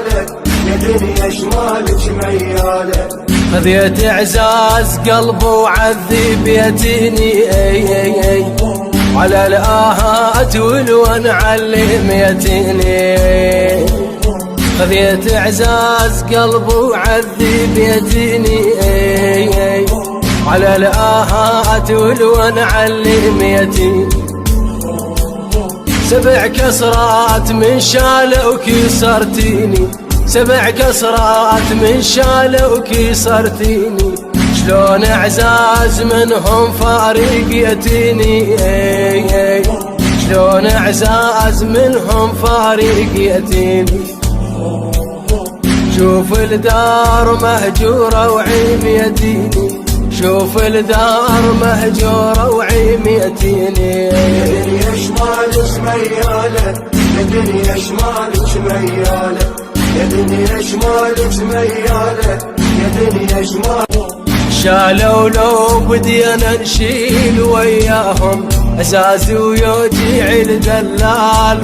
ميالة، يا دنيا شمالك ميالة. خذيت اعزاز قلبي وعذب يتيني على الآهات والوان علم يتيني. خذيت اعزاز قلبي وعذب يتيني على الآهات والوان علم يتيني. 7 كسرات من شالة وكسرتيني، 7 كسرات من شالة وكسرتيني. شلون اعزاز منهم فارق يتيني، شلون اعزاز منهم فارق يتيني. شوف الدار مهجورة وعيم يتيني، شوف الدار مهجورة وعيم يتيني. يا دنيا شمالك ميالة، يا دنيا شمالك ميالة، يا دنيا شمالك ميالة، يا دنيا شمالك. شالوا لو بدينا نشيل وياهم أساس ويوجيع الدلال.